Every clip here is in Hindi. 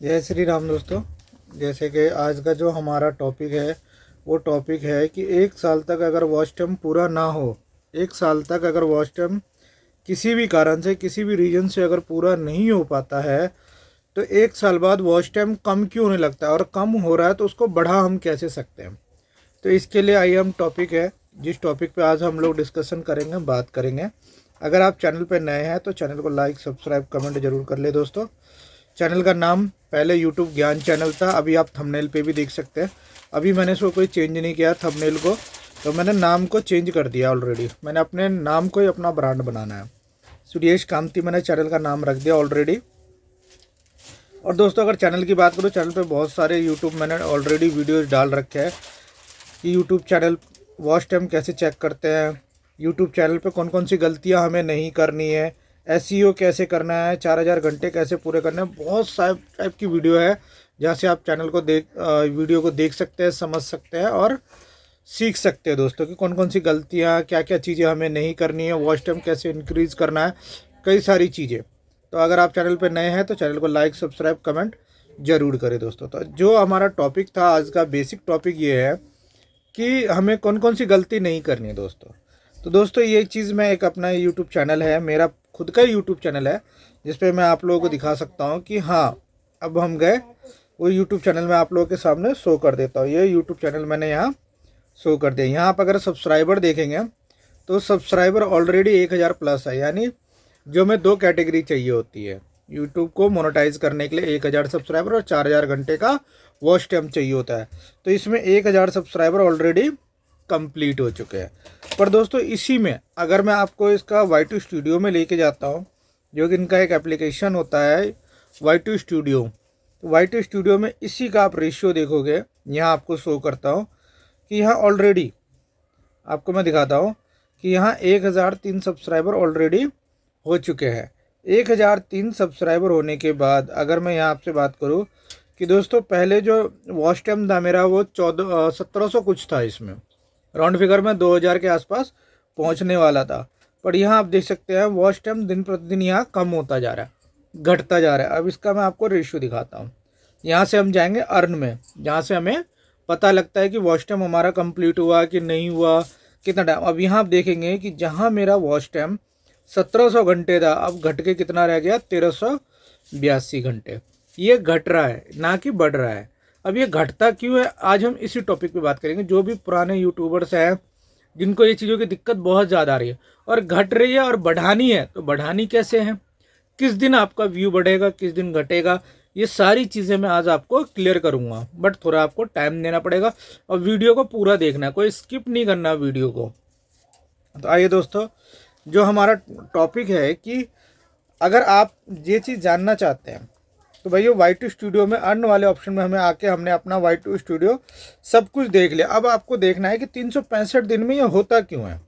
जय श्री राम दोस्तों। जैसे कि आज का जो हमारा टॉपिक है वो टॉपिक है कि एक साल तक अगर वॉच टाइम पूरा ना हो, एक साल तक अगर वॉच टाइम किसी भी कारण से किसी भी रीजन से अगर पूरा नहीं हो पाता है तो एक साल बाद वॉच टाइम कम क्यों होने लगता है, और कम हो रहा है तो उसको बढ़ा हम कैसे सकते हैं। तो इसके लिए आइए हम टॉपिक है जिस टॉपिक पे आज हम लोग डिस्कशन करेंगे, बात करेंगे। अगर आप चैनल पे नए हैं तो चैनल को लाइक सब्सक्राइब कमेंट जरूर कर ले दोस्तों। चैनल का नाम पहले यूट्यूब ज्ञान चैनल था, अभी आप थंबनेल पे भी देख सकते हैं। अभी मैंने इसको कोई चेंज नहीं किया थंबनेल को, तो मैंने नाम को चेंज कर दिया ऑलरेडी। मैंने अपने नाम को ही अपना ब्रांड बनाना है। सुरेश कामती मैंने चैनल का नाम रख दिया ऑलरेडी। और दोस्तों अगर चैनल की बात करूँ, चैनल पे बहुत सारे यूट्यूब मैंने ऑलरेडी वीडियोज़ डाल रखे हैं कि यूट्यूब चैनल वॉच टाइम कैसे चेक करते हैं, यूट्यूब चैनल पे कौन कौन सी गलतियां हमें नहीं करनी है, एसईओ कैसे करना है, 4000 घंटे कैसे पूरे करने हैं। बहुत सारे टाइप की वीडियो है जहाँ से आप चैनल को वीडियो को देख सकते हैं, समझ सकते हैं और सीख सकते हैं दोस्तों कि कौन कौन सी गलतियाँ, क्या क्या चीज़ें हमें नहीं करनी है, वॉच टाइम कैसे इंक्रीज़ करना है, कई सारी चीज़ें। तो अगर आप चैनल पर नए हैं तो चैनल को लाइक सब्सक्राइब कमेंट जरूर करें दोस्तों। तो जो हमारा टॉपिक था आज का, बेसिक टॉपिक ये है कि हमें कौन कौन सी गलती नहीं करनी है दोस्तों। तो दोस्तों ये चीज़ मैं एक अपना यूट्यूब चैनल है, मेरा खुद का यूट्यूब चैनल है जिस पे मैं आप लोगों को दिखा सकता हूँ कि हाँ अब हम गए वो यूट्यूब चैनल में आप लोगों के सामने शो कर देता हूँ। ये यूट्यूब चैनल मैंने यहाँ शो कर दिया। यहाँ आप अगर सब्सक्राइबर देखेंगे तो सब्सक्राइबर ऑलरेडी 1000 प्लस है, यानी जो हमें 2 कैटेगरी चाहिए होती है यूट्यूब को मोनेटाइज करने के लिए, 1000 सब्सक्राइबर और 4000 घंटे का वॉच टाइम चाहिए होता है। तो इसमें 1000 सब्सक्राइबर ऑलरेडी कंप्लीट हो चुके हैं। पर दोस्तों इसी में अगर मैं आपको इसका Y2 स्टूडियो में लेके जाता हूँ, जो कि इनका एक एप्लीकेशन होता है Y2 स्टूडियो, तो Y2 स्टूडियो में इसी का आप रेशियो देखोगे, यहाँ आपको शो करता हूँ कि यहाँ ऑलरेडी आपको मैं दिखाता हूँ कि यहाँ 1003 सब्सक्राइबर ऑलरेडी हो चुके हैं। 1003 सब्सक्राइबर होने के बाद अगर मैं यहाँ आपसे बात करूँ कि दोस्तों पहले जो वॉच टाइम था मेरा वो 1700 कुछ था, इसमें राउंड फिगर में 2000 के आसपास पहुँचने वाला था। पर यहाँ आप देख सकते हैं वॉच टाइम दिन प्रतिदिन यहाँ कम होता जा रहा है, घटता जा रहा है। अब इसका मैं आपको रेशियो दिखाता हूँ। यहाँ से हम जाएंगे अर्न में, जहाँ से हमें पता लगता है कि वॉच टाइम हमारा कंप्लीट हुआ कि नहीं हुआ, कितना टाइम। अब यहाँ आप देखेंगे कि जहाँ मेरा वॉच टाइम 1700 घंटे था, अब घट के कितना रह गया, 1382 घंटे। ये घट रहा है ना कि बढ़ रहा है। अब ये घटता क्यों है, आज हम इसी टॉपिक पे बात करेंगे। जो भी पुराने यूट्यूबर्स हैं जिनको ये चीज़ों की दिक्कत बहुत ज़्यादा आ रही है और घट रही है और बढ़ानी है, तो बढ़ानी कैसे है, किस दिन आपका व्यू बढ़ेगा, किस दिन घटेगा, ये सारी चीज़ें मैं आज आपको क्लियर करूँगा। बट थोड़ा आपको टाइम देना पड़ेगा और वीडियो को पूरा देखना है, कोई स्किप नहीं करना वीडियो को। तो आइए दोस्तों, जो हमारा टॉपिक है कि अगर आप ये चीज़ जानना चाहते हैं तो भैया Y2 स्टूडियो में अर्न वाले ऑप्शन में हमें आके हमने अपना Y2 स्टूडियो सब कुछ देख लिया। अब आपको देखना है कि 365 दिन में ये होता क्यों है।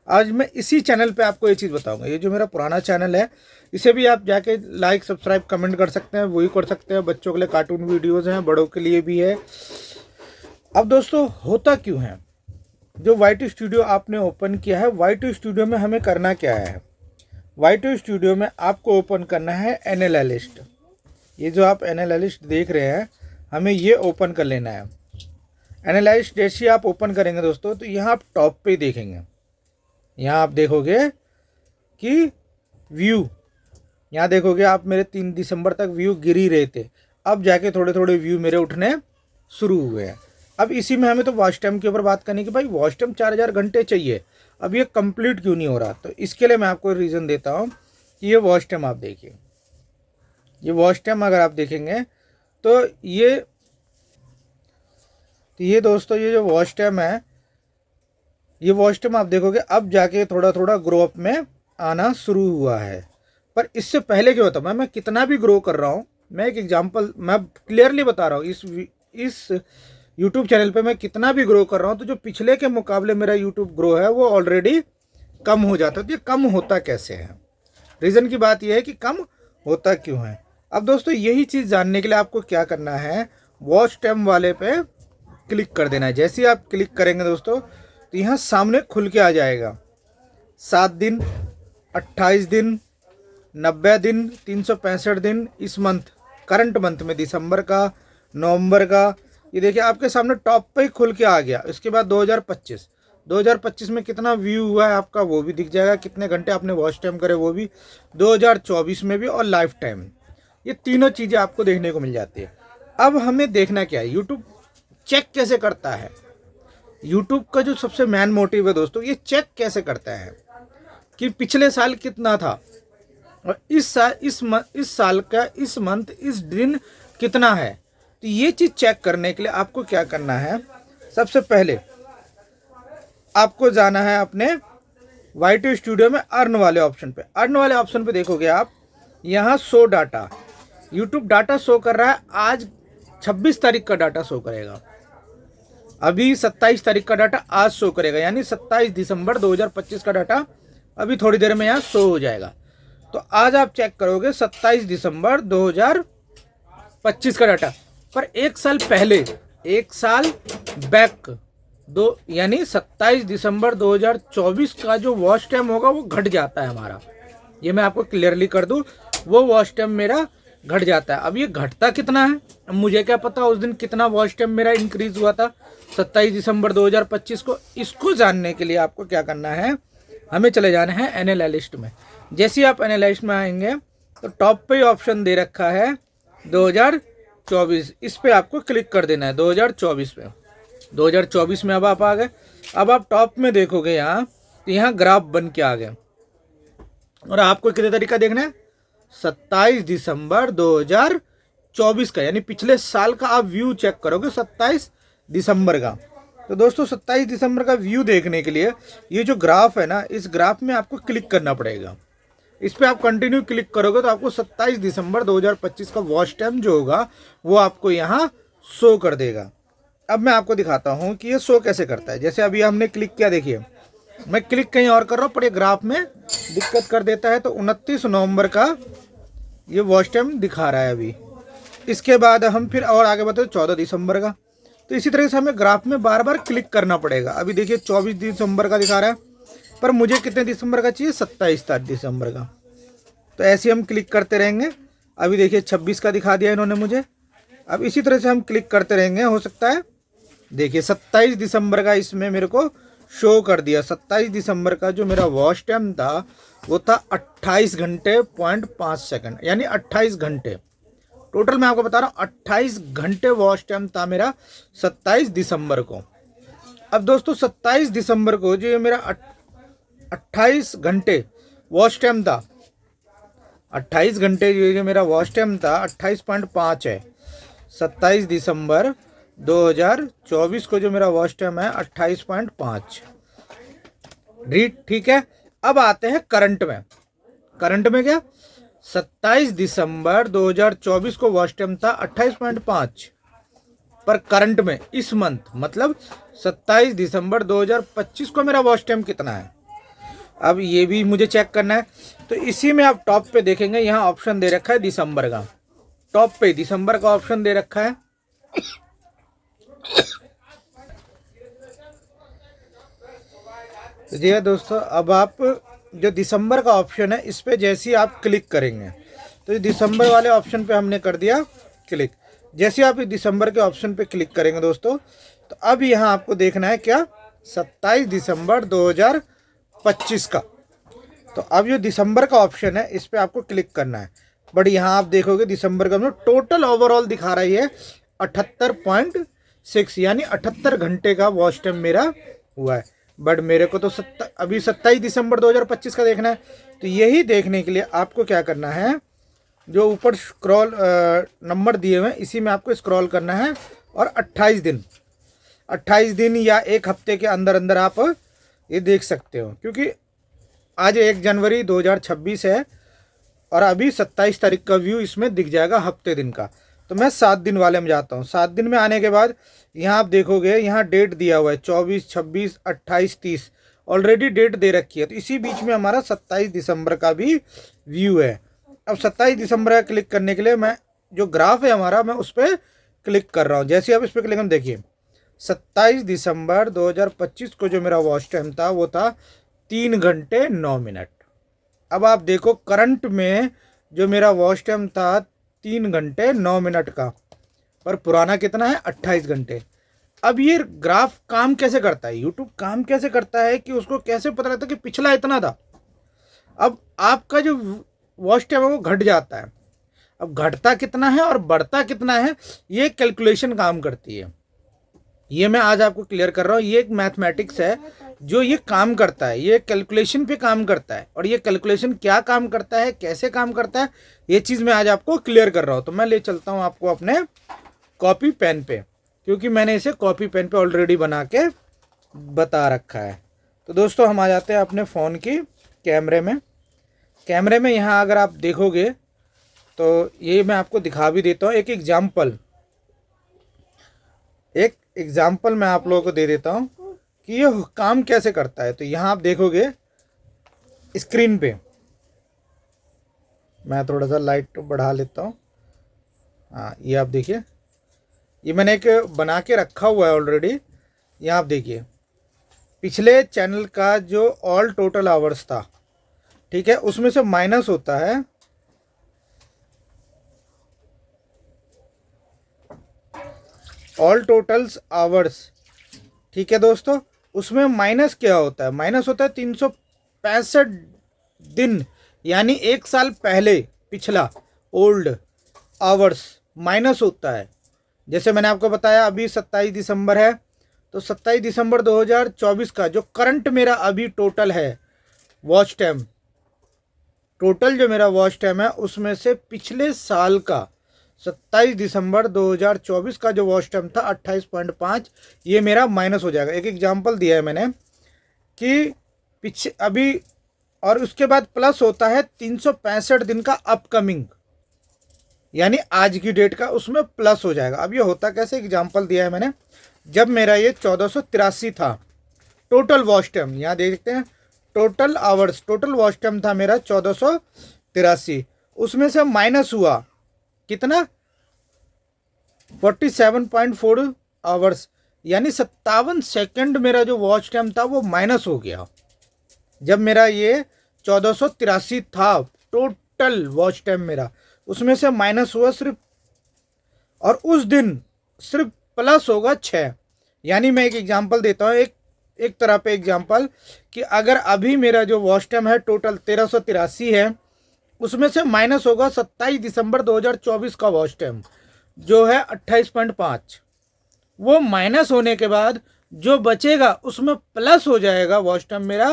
आज मैं इसी चैनल पे आपको ये चीज़ बताऊंगा। ये जो मेरा पुराना चैनल है इसे भी आप जाके लाइक सब्सक्राइब कमेंट कर सकते हैं, वही कर सकते हैं। बच्चों के लिए कार्टून वीडियोज़ हैं, बड़ों के लिए भी है। अब दोस्तों होता क्यों है, जो Y2 स्टूडियो आपने ओपन किया है, Y2 स्टूडियो में हमें करना क्या है। Y2 स्टूडियो में आपको ओपन करना है एनालिस्ट। ये जो आप एनालिस्ट देख रहे हैं, हमें ये ओपन कर लेना है। एनालिस्ट जैसे आप ओपन करेंगे दोस्तों, तो यहाँ आप टॉप पे देखेंगे, यहाँ आप देखोगे कि व्यू, यहाँ देखोगे आप मेरे 3 दिसंबर तक व्यू गिर ही रहे थे। अब जाके थोड़े थोड़े व्यू मेरे उठने शुरू हुए हैं। अब इसी में हमें तो वॉच टाइम के ऊपर बात करनी कि भाई वॉच टाइम 4000 घंटे चाहिए, अब ये कंप्लीट क्यों नहीं हो रहा। तो इसके लिए मैं आपको रीज़न देता हूँ कि ये वॉच टाइम आप देखिए। ये वॉच टाइम अगर आप देखेंगे तो ये दोस्तों ये जो वॉच टाइम है, ये वॉच टाइम आप देखोगे अब जाके थोड़ा थोड़ा ग्रो अप में आना शुरू हुआ है। पर इससे पहले क्या होता, मैं कितना भी ग्रो कर रहा हूँ, मैं एक एग्जांपल मैं क्लियरली बता रहा हूँ, इस यूट्यूब चैनल पे मैं कितना भी ग्रो कर रहा हूँ तो जो पिछले के मुकाबले मेरा यूट्यूब ग्रो है वो ऑलरेडी कम हो जाता है। तो ये कम होता कैसे है, रीज़न की बात यह है कि कम होता क्यों है। अब दोस्तों यही चीज़ जानने के लिए आपको क्या करना है, वॉच टाइम वाले पे क्लिक कर देना है। जैसे ही आप क्लिक करेंगे दोस्तों तो यहाँ सामने खुल के आ जाएगा 7 दिन, 28 दिन, 90 दिन, 365 दिन इस मंथ करंट मंथ में दिसंबर का, नवंबर का, ये देखिए आपके सामने टॉप पे ही खुल के आ गया। इसके बाद 2025 में कितना व्यू हुआ है आपका वो भी दिख जाएगा, कितने घंटे आपने वॉच टाइम करे वो भी, 2024 में भी, और लाइफ टाइम, ये तीनों चीज़ें आपको देखने को मिल जाती है। अब हमें देखना क्या है, यूट्यूब चेक कैसे करता है। यूट्यूब का जो सबसे मेन मोटिव है दोस्तों, ये चेक कैसे करता है कि पिछले साल कितना था और इस साल का इस मंथ इस दिन कितना है। तो ये चीज़ चेक करने के लिए आपको क्या करना है, सबसे पहले आपको जाना है अपने वाईटी स्टूडियो में अर्न वाले ऑप्शन पे। अर्न वाले ऑप्शन पे देखोगे आप, यहाँ show data, YouTube data show कर रहा है। आज 26 तारीख का डाटा शो करेगा, अभी 27 तारीख का डाटा आज शो करेगा, यानी 27 दिसंबर 2025 का डाटा अभी थोड़ी देर में यहाँ शो हो जाएगा। तो आज आप चेक करोगे 27 दिसंबर 2025 का डाटा, पर एक साल पहले, एक साल बैक दो, यानी 27 दिसंबर 2024 का जो वॉच टाइम होगा वो घट जाता है हमारा। ये मैं आपको क्लियरली कर दूं, वो वॉच टाइम मेरा घट जाता है। अब ये घटता कितना है, अब मुझे क्या पता उस दिन कितना वॉच टाइम मेरा इंक्रीज हुआ था 27 दिसंबर 2025 को। इसको जानने के लिए आपको क्या करना है, हमें चले जाना है एनालिस्ट में। जैसे ही आप एनालिस्ट में आएंगे तो टॉप पे ऑप्शन दे रखा है 2024, इस पे आपको क्लिक कर देना है 2024 पे। 2024 में अब आप आ गए। अब आप टॉप में देखोगे यहाँ, तो यहाँ ग्राफ बन के आ गए, और आपको कितने तरीका देखना है, 27 दिसंबर 2024 का, यानी पिछले साल का आप व्यू चेक करोगे 27 दिसंबर का। तो दोस्तों 27 दिसंबर का व्यू देखने के लिए ये जो ग्राफ है ना, इस ग्राफ में आपको क्लिक करना पड़ेगा। इस पर आप कंटिन्यू क्लिक करोगे तो आपको 27 दिसंबर 2025 का वॉच टाइम जो होगा वो आपको यहाँ शो कर देगा। अब मैं आपको दिखाता हूँ कि ये शो कैसे करता है। जैसे अभी हमने क्लिक किया, देखिए मैं क्लिक कहीं और कर रहा हूँ पर ये ग्राफ में दिक्कत कर देता है। तो 29 नवंबर का ये वॉच टाइम दिखा रहा है अभी। इसके बाद हम फिर और आगे बढ़ते 14 दिसंबर का। तो इसी तरह से हमें ग्राफ में बार बार क्लिक करना पड़ेगा। अभी देखिए 24 दिसंबर का दिखा रहा है, पर मुझे कितने दिसंबर का चाहिए, 27 दिसंबर का। तो ऐसे हम क्लिक करते रहेंगे। अभी देखिए 26 का दिखा दिया इन्होंने मुझे। अब इसी तरह से हम क्लिक करते रहेंगे, हो सकता है देखिए 27 दिसंबर का इसमें मेरे को शो कर दिया। 27 दिसंबर का जो मेरा वॉच टाइम था वो था 28 घंटे पॉइंट 5 सेकंड, यानी 28 घंटे टोटल। मैं आपको बता रहा हूँ 28 घंटे वॉच टाइम था मेरा 27 दिसंबर को। अब दोस्तों 27 दिसंबर को जो मेरा 28 घंटे वॉच टाइम था, 28 घंटे जो मेरा वॉच टाइम था 28.5 है। 27 दिसंबर 2024 को जो मेरा वॉच टाइम है 28.5। ठीक है। अब आते हैं करंट में। करंट में क्या, 27 दिसंबर 2024 को वॉच टाइम था 28.5, पर करंट में इस मंथ मतलब 27 दिसंबर 2025 को मेरा वॉच टाइम कितना है, अब ये भी मुझे चेक करना है। तो इसी में आप टॉप पे देखेंगे, यहाँ ऑप्शन दे रखा है दिसंबर का, टॉप पे दिसंबर का ऑप्शन दे रखा है। तो जी दोस्तों, अब आप जो दिसंबर का ऑप्शन है इस पे जैसे ही आप क्लिक करेंगे, तो दिसंबर वाले ऑप्शन पे हमने कर दिया क्लिक। जैसे आप इस दिसंबर के ऑप्शन पे क्लिक करेंगे दोस्तों, तो अब यहाँ आपको देखना है क्या, 27 दिसंबर 2025 का। तो अब जो दिसंबर का ऑप्शन है इस पे आपको क्लिक करना है। बट यहाँ आप देखोगे दिसंबर का टोटल ओवरऑल दिखा रही है 78.6, यानी 78 घंटे का वॉच टाइम मेरा हुआ है। बट मेरे को तो अभी 27 दिसंबर 2025 का देखना है। तो यही देखने के लिए आपको क्या करना है, जो ऊपर स्क्रॉल नंबर दिए हुए हैं इसी में आपको स्क्रॉल करना है, और 28 दिन या एक हफ्ते के अंदर अंदर आप ये देख सकते हो, क्योंकि आज 1 जनवरी 2026 है और अभी 27 तारीख का व्यू इसमें दिख जाएगा हफ्ते दिन का। तो मैं 7 दिन वाले में जाता हूँ। 7 दिन में आने के बाद यहाँ आप देखोगे, यहाँ डेट दिया हुआ है 24, 26, 28, 30, ऑलरेडी डेट दे रखी है। तो इसी बीच में हमारा 27 दिसंबर का भी व्यू है। अब 27 दिसंबर का क्लिक करने के लिए मैं जो ग्राफ है हमारा, मैं उस पर क्लिक कर रहा हूँ। जैसे आप इस पर क्लिक करें, देखिए 27 दिसंबर 2025 को जो मेरा वॉच टाइम था वो था 3 घंटे 9 मिनट। अब आप देखो करंट में जो मेरा वॉच टाइम था 3 घंटे 9 मिनट का, पर पुराना कितना है 28 घंटे। अब ये ग्राफ काम कैसे करता है, यूट्यूब काम कैसे करता है कि उसको कैसे पता लगता है कि पिछला इतना था। अब आपका जो वॉच टाइम है वो घट जाता है। अब घटता कितना है और बढ़ता कितना है, ये कैलकुलेशन काम करती है। ये मैं आज आपको क्लियर कर रहा हूँ। ये एक मैथमेटिक्स है जो ये काम करता है, ये कैलकुलेशन पे काम करता है। और ये कैलकुलेशन क्या काम करता है, कैसे काम करता है, ये चीज़ मैं आज आपको क्लियर कर रहा हूँ। तो मैं ले चलता हूँ आपको अपने कॉपी पेन पे, क्योंकि मैंने इसे कॉपी पेन पे ऑलरेडी बना के बता रखा है। तो दोस्तों हम आ जाते हैं अपने फ़ोन की कैमरे में। कैमरे में यहाँ अगर आप देखोगे तो ये मैं आपको दिखा भी देता हूँ। एक एग्जाम्पल मैं आप लोगों को दे देता हूँ कि ये काम कैसे करता है। तो यहाँ आप देखोगे स्क्रीन पे, मैं थोड़ा सा लाइट बढ़ा लेता हूँ। हाँ, ये आप देखिए, ये मैंने एक बना के रखा हुआ है ऑलरेडी। यहाँ आप देखिए पिछले चैनल का जो ऑल टोटल आवर्स था, ठीक है, उसमें से माइनस होता है ऑल टोटल्स आवर्स, ठीक है दोस्तों। उसमें माइनस क्या होता है, माइनस होता है 365 दिन, यानी 1 साल पहले पिछला ओल्ड आवर्स माइनस होता है। जैसे मैंने आपको बताया अभी 27 दिसंबर है, तो 27 दिसंबर 2024 का जो करंट मेरा अभी टोटल है वॉच टाइम, टोटल जो मेरा वॉच टाइम है उसमें से पिछले साल का 27 दिसंबर 2024 का जो वॉच टाइम था 28.5, ये मेरा माइनस हो जाएगा। एक एग्जांपल दिया है मैंने कि पीछे अभी, और उसके बाद प्लस होता है 365 दिन का अपकमिंग, यानी आज की डेट का, उसमें प्लस हो जाएगा। अब ये होता कैसे, एग्जांपल दिया है मैंने। जब मेरा ये 1483 था टोटल वॉच टाइम, यहाँ देखते हैं total hours, total watch time था मेरा 1483, उसमें से माइनस हुआ कितना 47.4 आवर्स, यानी 57 सेकंड मेरा जो वॉच टाइम था वो माइनस हो गया। जब मेरा ये 1483 था टोटल वॉच टाइम मेरा, उसमें से माइनस हुआ सिर्फ, और उस दिन सिर्फ प्लस होगा 6। यानी मैं एक एग्जांपल देता हूँ, एक तरह पे एग्जांपल, कि अगर अभी मेरा जो वॉच टाइम है टोटल 1383 है, उसमें से माइनस होगा 27 दिसंबर 2024 का वॉच टाइम जो है 28.5। वो माइनस होने के बाद जो बचेगा उसमें प्लस हो जाएगा वॉच टाइम मेरा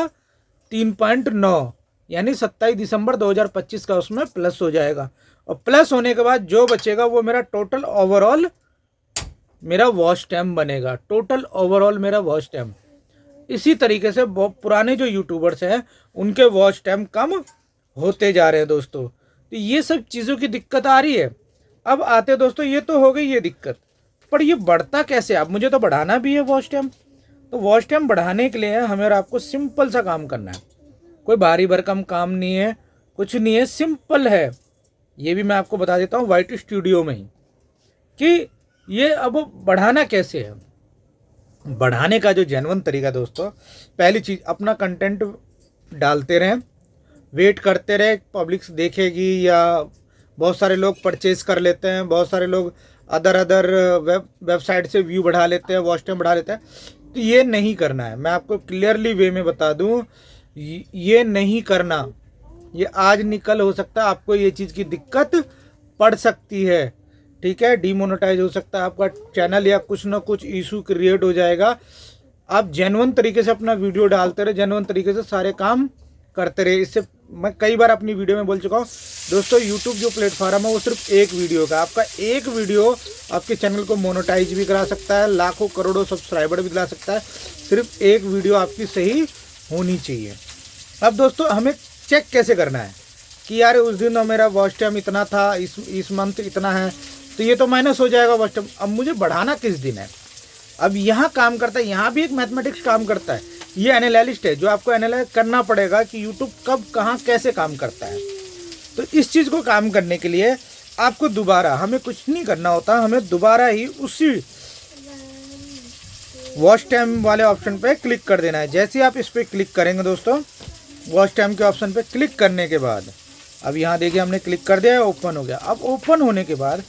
3.9, यानी 27 दिसंबर 2025 का उसमें प्लस हो जाएगा। और प्लस होने के बाद जो बचेगा वो मेरा टोटल ओवरऑल मेरा वॉच टाइम बनेगा, टोटल ओवरऑल मेरा वॉच टाइम। इसी तरीके से बहुत पुराने जो यूट्यूबर्स हैं उनके वॉच टाइम कम होते जा रहे हैं दोस्तों। तो ये सब चीज़ों की दिक्कत आ रही है। अब आते दोस्तों, ये तो हो गई ये दिक्कत, पर ये बढ़ता कैसे। अब मुझे तो बढ़ाना भी है वॉच टाइम, तो वॉच टाइम बढ़ाने के लिए हमें और आपको सिंपल सा काम करना है। कोई भारी भरकम काम नहीं है, कुछ नहीं है, सिंपल है। ये भी मैं आपको बता देता हूँ वाइट स्टूडियो में ही कि ये अब बढ़ाना कैसे है। बढ़ाने का जो जेन्युइन तरीका दोस्तों, पहली चीज़ अपना कंटेंट डालते रहें, वेट करते रहे पब्लिक देखेगी, या बहुत सारे लोग परचेज कर लेते हैं, बहुत सारे लोग अदर वेबसाइट से व्यू बढ़ा लेते हैं, वॉच टाइम बढ़ा लेते हैं। तो ये नहीं करना है। मैं आपको क्लियरली वे में बता दूं, ये नहीं करना। ये आज निकल हो सकता है आपको ये चीज़ की दिक्कत पड़ सकती है, ठीक है, डीमोनेटाइज हो सकता है आपका चैनल, या कुछ ना कुछ इशू क्रिएट हो जाएगा। आप जेन्युइन तरीके से अपना वीडियो डालते रहे, जेन्युइन तरीके से सारे काम करते रहे। इससे मैं कई बार अपनी वीडियो में बोल चुका हूँ दोस्तों, यूट्यूब जो प्लेटफॉर्म है वो सिर्फ एक वीडियो का, आपका एक वीडियो आपके चैनल को मोनेटाइज भी करा सकता है, लाखों करोड़ों सब्सक्राइबर भी दिला सकता है। सिर्फ एक वीडियो आपकी सही होनी चाहिए। अब दोस्तों हमें चेक कैसे करना है कि यार उस दिन मेरा वॉच टाइम इतना था, इस मंथ इतना है, तो ये तो माइनस हो जाएगा वॉच टाइम। अब मुझे बढ़ाना किस दिन है। अब यहाँ काम करता है, यहाँ भी एक मैथमेटिक्स काम करता है। ये एनालिस्ट है जो आपको एनालाइज करना पड़ेगा कि यूट्यूब कब कहाँ कैसे काम करता है। तो इस चीज़ को काम करने के लिए आपको दोबारा, हमें कुछ नहीं करना होता, हमें दोबारा ही उसी वॉच टाइम वाले ऑप्शन पे क्लिक कर देना है। जैसे आप इस पर क्लिक करेंगे दोस्तों, वॉच टाइम के ऑप्शन पे क्लिक करने के बाद अब यहाँ देखिए हमने क्लिक कर दिया, ओपन हो गया। अब ओपन होने के बाद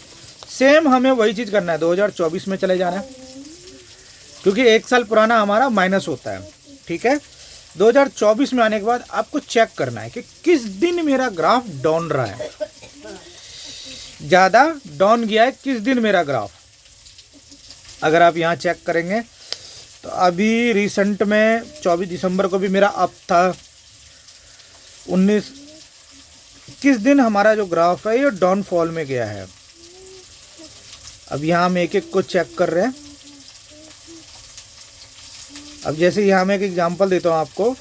सेम हमें वही चीज़ करना है, 2024 में चले जाना है, क्योंकि 1 साल पुराना हमारा माइनस होता है। ठीक है, 2024 में आने के बाद आपको चेक करना है कि किस दिन मेरा ग्राफ डाउन रहा है, ज़्यादा डाउन गया है किस दिन मेरा ग्राफ। अगर आप यहाँ चेक करेंगे तो अभी रिसेंट में 24 दिसंबर को भी मेरा अप था। 19 किस दिन हमारा जो ग्राफ है ये डाउनफॉल में गया है। अब यहाँ हम एक एक को चेक कर रहे हैं। अब जैसे यहाँ मैं एक एग्जांपल देता हूँ आपको,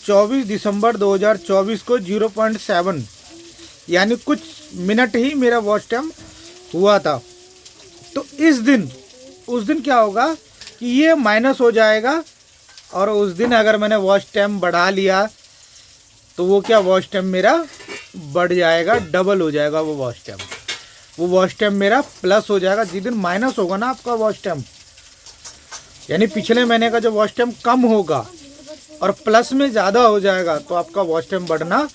24 दिसंबर 2024 को 0.7 यानी कुछ मिनट ही मेरा वॉच टाइम हुआ था। तो उस दिन क्या होगा कि ये माइनस हो जाएगा, और उस दिन अगर मैंने वॉच टाइम बढ़ा लिया तो वो क्या, वॉच टाइम मेरा बढ़ जाएगा, डबल हो जाएगा वो वॉच टाइम मेरा प्लस हो जाएगा। जिस दिन माइनस होगा ना आपका वॉच टाइम, यानी पिछले महीने का जो वॉच टाइम कम होगा और प्लस में ज़्यादा हो जाएगा, तो आपका वॉच टाइम बढ़ना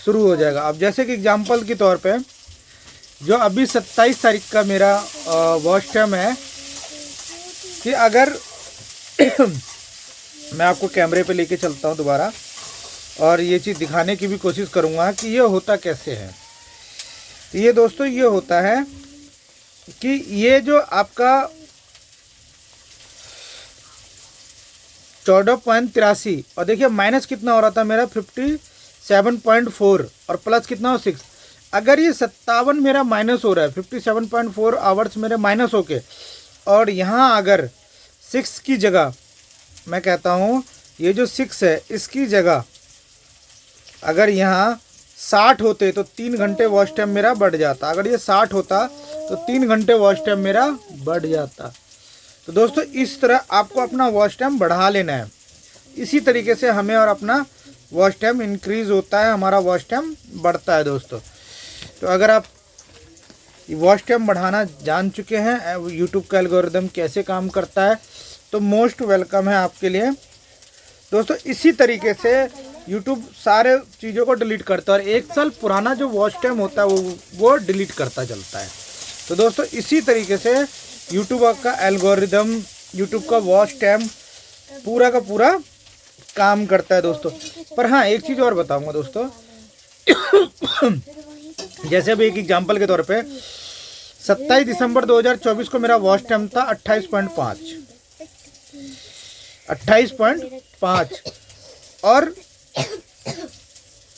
शुरू हो जाएगा। अब जैसे कि एग्जांपल के तौर पे जो अभी 27 तारीख का मेरा वॉच टाइम है, कि अगर मैं आपको कैमरे पे लेके चलता हूँ दोबारा और ये चीज़ दिखाने की भी कोशिश करूँगा कि ये होता कैसे है। तो ये दोस्तों ये होता है कि ये जो आपका 14.83, और देखिए माइनस कितना हो रहा था मेरा 57.4 और प्लस कितना हो 6। अगर ये 57 मेरा माइनस हो रहा है, 57.4 आवर्स मेरे माइनस होके, और यहाँ अगर 6 की जगह मैं कहता हूँ ये जो 6 है इसकी जगह अगर यहाँ 60 होते तो 3 घंटे वॉच टाइम मेरा बढ़ जाता। अगर ये 60 होता तो 3 घंटे वॉच टाइम मेरा बढ़ जाता। तो दोस्तों इस तरह आपको अपना वॉच टाइम बढ़ा लेना है। इसी तरीके से हमें और अपना वॉच टाइम इंक्रीज़ होता है, हमारा वॉच टाइम बढ़ता है दोस्तों। तो अगर आप वॉच टाइम बढ़ाना जान चुके हैं, यूट्यूब का एल्गोरिदम कैसे काम करता है, तो मोस्ट वेलकम है आपके लिए दोस्तों। इसी तरीके से यूट्यूब सारे चीज़ों को डिलीट करता है, और 1 साल पुराना जो वॉच टाइम होता है वो डिलीट करता चलता है। तो दोस्तों इसी तरीके से यूट्यूब का एल्गोरिदम, यूट्यूब का वॉच टाइम पूरा का पूरा काम करता है दोस्तों। पर हाँ, एक चीज़ और बताऊंगा दोस्तों जैसे अभी एक एग्जांपल के तौर पे 27 दिसंबर 2024 को मेरा वॉच टाइम था 28.5 और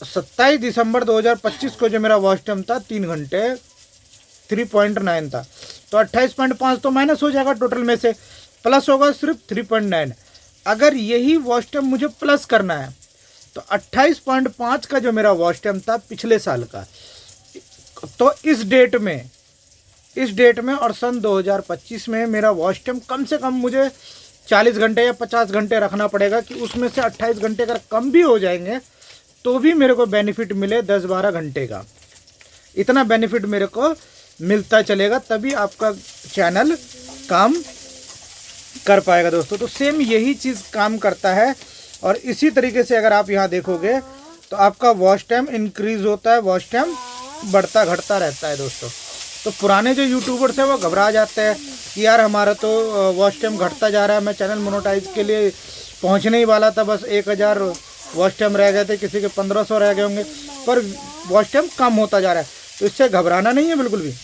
27 दिसंबर 2025 को जो मेरा वॉच टाइम था 3 घंटे 3.9 था। तो 28.5 तो माइनस हो जाएगा टोटल में से, प्लस होगा सिर्फ 3.9। अगर यही वॉच टाइम मुझे प्लस करना है तो 28.5 का जो मेरा वॉच टाइम था पिछले साल का, तो इस डेट में और सन 2025 में मेरा वॉच टाइम कम से कम मुझे 40 घंटे या 50 घंटे रखना पड़ेगा, कि उसमें से 28 घंटे अगर कम भी हो जाएंगे तो भी मेरे को बेनिफिट मिले 10-12 घंटे का। इतना बेनिफिट मेरे को मिलता चलेगा, तभी आपका चैनल काम कर पाएगा दोस्तों। तो सेम यही चीज़ काम करता है, और इसी तरीके से अगर आप यहाँ देखोगे तो आपका वॉच टाइम इंक्रीज़ होता है, वॉच टाइम बढ़ता घटता रहता है दोस्तों। तो पुराने जो यूट्यूबर्स हैं वो घबरा जाते हैं कि यार हमारा तो वॉच टाइम घटता जा रहा है, मैं चैनल मोनेटाइज के लिए पहुंचने ही वाला था, बस 1000 वॉच टाइम रह गए थे, किसी के 1500 रह गए होंगे, पर वॉच टाइम कम होता जा रहा है। तो इससे घबराना नहीं है बिल्कुल भी,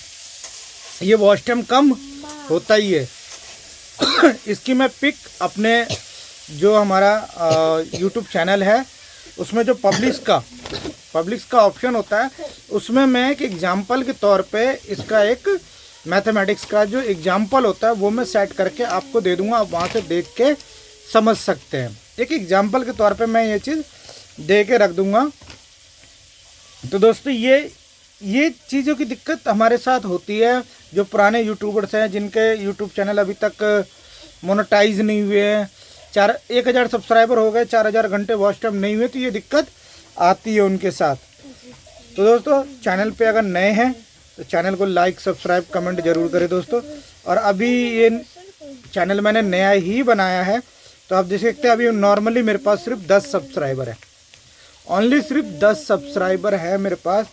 ये वॉच टाइम कम होता ही है। इसकी मैं पिक अपने जो हमारा यूट्यूब चैनल है उसमें जो पब्लिश का ऑप्शन होता है, उसमें मैं एक एग्जांपल के तौर पे इसका एक मैथमेटिक्स का जो एग्जांपल होता है वो मैं सेट करके आपको दे दूंगा, आप वहाँ से देख के समझ सकते हैं। एक एग्जांपल के तौर पे मैं ये चीज़ दे के रख दूंगा। तो दोस्तों ये चीज़ों की दिक्कत हमारे साथ होती है, जो पुराने यूट्यूबर्स हैं जिनके यूट्यूब चैनल अभी तक मोनेटाइज नहीं हुए हैं, 1000 सब्सक्राइबर हो गए, 4000 घंटे वॉच टाइम नहीं हुए, तो ये दिक्कत आती है उनके साथ। तो दोस्तों चैनल पे अगर नए हैं तो चैनल को लाइक सब्सक्राइब कमेंट ज़रूर करें दोस्तों। और अभी ये चैनल मैंने नया ही बनाया है, तो आप देख सकते हैं अभी नॉर्मली मेरे पास सिर्फ 10 सब्सक्राइबर है, ओनली सिर्फ 10 सब्सक्राइबर है मेरे पास।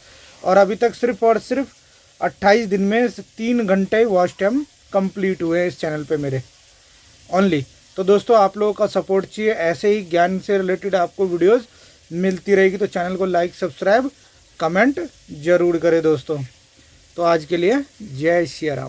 और अभी तक सिर्फ और सिर्फ 28 दिन में 3 घंटे वॉच टाइम कंप्लीट हुए हैं इस चैनल पे मेरे ओनली। तो दोस्तों आप लोगों का सपोर्ट चाहिए, ऐसे ही ज्ञान से रिलेटेड आपको वीडियोस मिलती रहेगी। तो चैनल को लाइक सब्सक्राइब कमेंट ज़रूर करें दोस्तों। तो आज के लिए जय श्री राम।